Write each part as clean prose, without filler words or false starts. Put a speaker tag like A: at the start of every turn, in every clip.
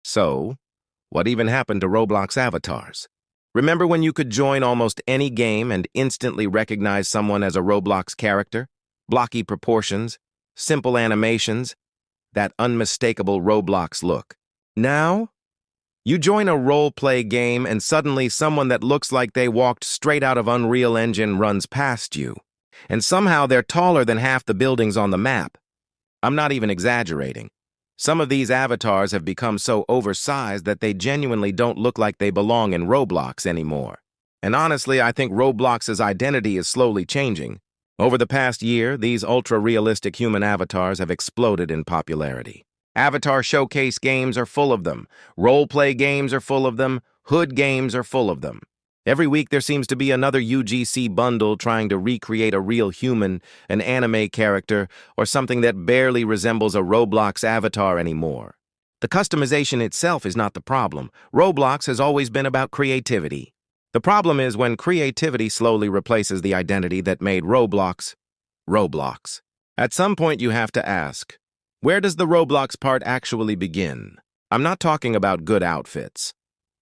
A: So, what even happened to Roblox Avatars? Remember when you could join almost any game and instantly recognize someone as a Roblox character? Blocky proportions, simple animations, that unmistakable Roblox look. Now, you join a role-play game and suddenly someone that looks like they walked straight out of Unreal Engine runs past you. And somehow they're taller than half the buildings on the map. I'm not even exaggerating. Some of these avatars have become so oversized that they genuinely don't look like they belong in Roblox anymore. And honestly, I think Roblox's identity is slowly changing. Over the past year, these ultra-realistic human avatars have exploded in popularity. Avatar showcase games are full of them. Role-play games are full of them. Hood games are full of them. Every week there seems to be another UGC bundle trying to recreate a real human, an anime character, or something that barely resembles a Roblox avatar anymore. The customization itself is not the problem. Roblox has always been about creativity. The problem is when creativity slowly replaces the identity that made Roblox, Roblox. At some point you have to ask, where does the Roblox part actually begin? I'm not talking about good outfits.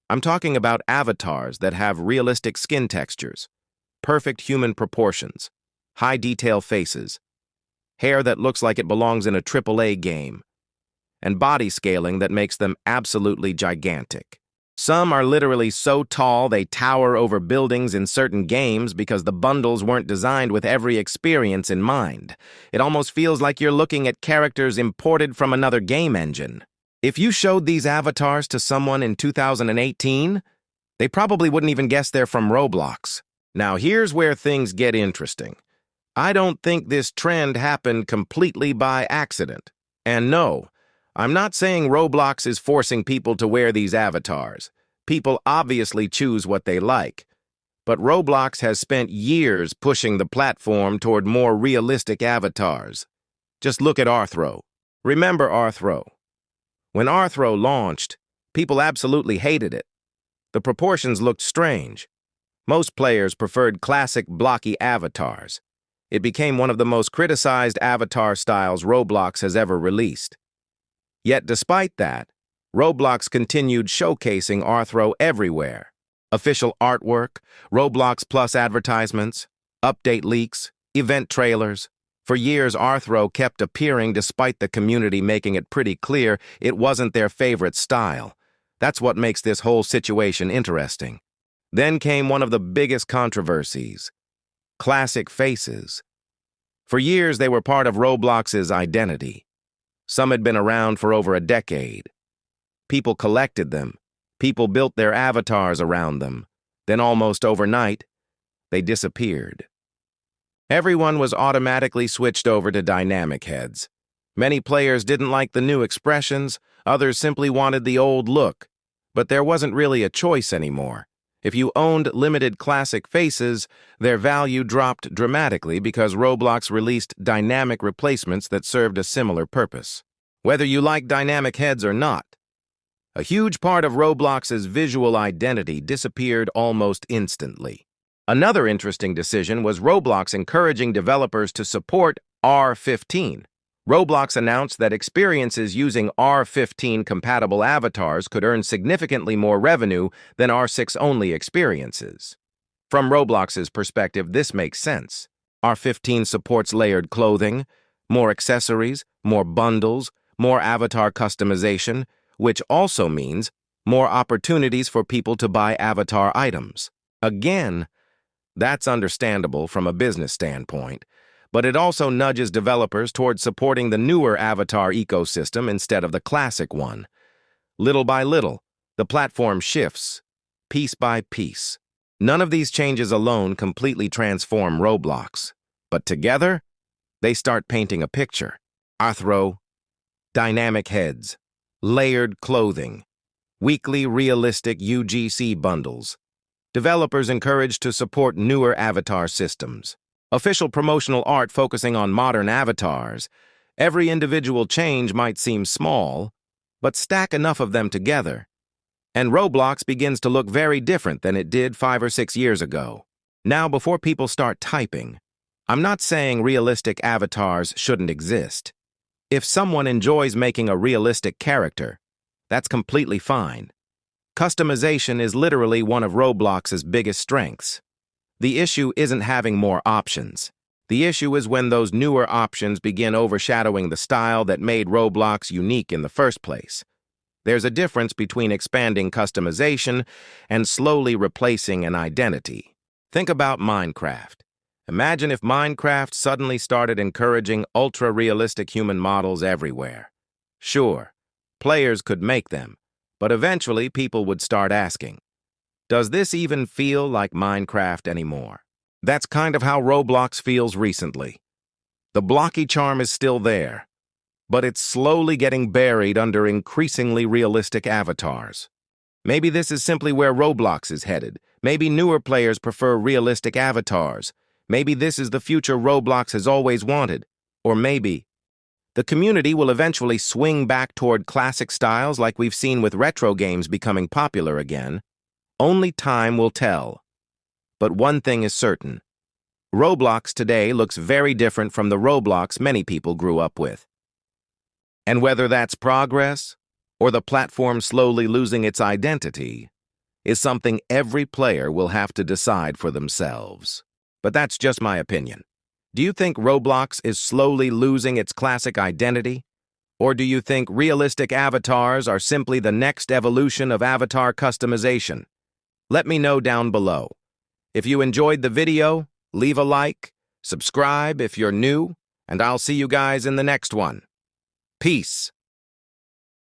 A: I'm talking about avatars that have realistic skin textures, perfect human proportions, high-detail faces, hair that looks like it belongs in a AAA game, and body scaling that makes them absolutely gigantic. Some are literally so tall they tower over buildings in certain games because the bundles weren't designed with every experience in mind. It almost feels like you're looking at characters imported from another game engine. If you showed these avatars to someone in 2018, they probably wouldn't even guess they're from Roblox. Now here's where things get interesting. I don't think this trend happened completely by accident. And no, I'm not saying Roblox is forcing people to wear these avatars. People obviously choose what they like. But Roblox has spent years pushing the platform toward more realistic avatars. Just look at Arthro. Remember Arthro? When Arthro launched, people absolutely hated it. The proportions looked strange. Most players preferred classic blocky avatars. It became one of the most criticized avatar styles Roblox has ever released. Yet despite that, Roblox continued showcasing Arthro everywhere. Official artwork, Roblox Plus advertisements, update leaks, event trailers. For years, Arthro kept appearing despite the community making it pretty clear it wasn't their favorite style. That's what makes this whole situation interesting. Then came one of the biggest controversies: classic faces. For years, they were part of Roblox's identity. Some had been around for over a decade. People collected them. People built their avatars around them. Then almost overnight, they disappeared. Everyone was automatically switched over to dynamic heads. Many players didn't like the new expressions, others simply wanted the old look. But there wasn't really a choice anymore. If you owned limited classic faces, their value dropped dramatically because Roblox released dynamic replacements that served a similar purpose. Whether you like dynamic heads or not, a huge part of Roblox's visual identity disappeared almost instantly. Another interesting decision was Roblox encouraging developers to support R15. Roblox announced that experiences using R15-compatible avatars could earn significantly more revenue than R6-only experiences. From Roblox's perspective, this makes sense. R15 supports layered clothing, more accessories, more bundles, more avatar customization, which also means more opportunities for people to buy avatar items. Again, that's understandable from a business standpoint, but it also nudges developers towards supporting the newer avatar ecosystem instead of the classic one. Little by little, the platform shifts, piece by piece. None of these changes alone completely transform Roblox, but together, they start painting a picture. Arthro, dynamic heads, layered clothing, weekly realistic UGC bundles. Developers encouraged to support newer avatar systems. Official promotional art focusing on modern avatars. Every individual change might seem small, but stack enough of them together, and Roblox begins to look very different than it did 5 or 6 years ago. Now, before people start typing, I'm not saying realistic avatars shouldn't exist. If someone enjoys making a realistic character, That's completely fine. Customization is literally one of Roblox's biggest strengths. The issue isn't having more options. The issue is when those newer options begin overshadowing the style that made Roblox unique in the first place. There's a difference between expanding customization and slowly replacing an identity. Think about Minecraft. Imagine if Minecraft suddenly started encouraging ultra-realistic human models everywhere. Sure, players could make them, but eventually people would start asking, does this even feel like Minecraft anymore? That's kind of how Roblox feels recently. The blocky charm is still there, but it's slowly getting buried under increasingly realistic avatars. Maybe this is simply where Roblox is headed. Maybe newer players prefer realistic avatars. Maybe this is the future Roblox has always wanted. Or maybe the community will eventually swing back toward classic styles like we've seen with retro games becoming popular again. Only time will tell. But one thing is certain. Roblox today looks very different from the Roblox many people grew up with. And whether that's progress or the platform slowly losing its identity is something every player will have to decide for themselves. But that's just my opinion. Do you think Roblox is slowly losing its classic identity? Or do you think realistic avatars are simply the next evolution of avatar customization? Let me know down below. If you enjoyed the video, leave a like, subscribe if you're new, and I'll see you guys in the next one. Peace.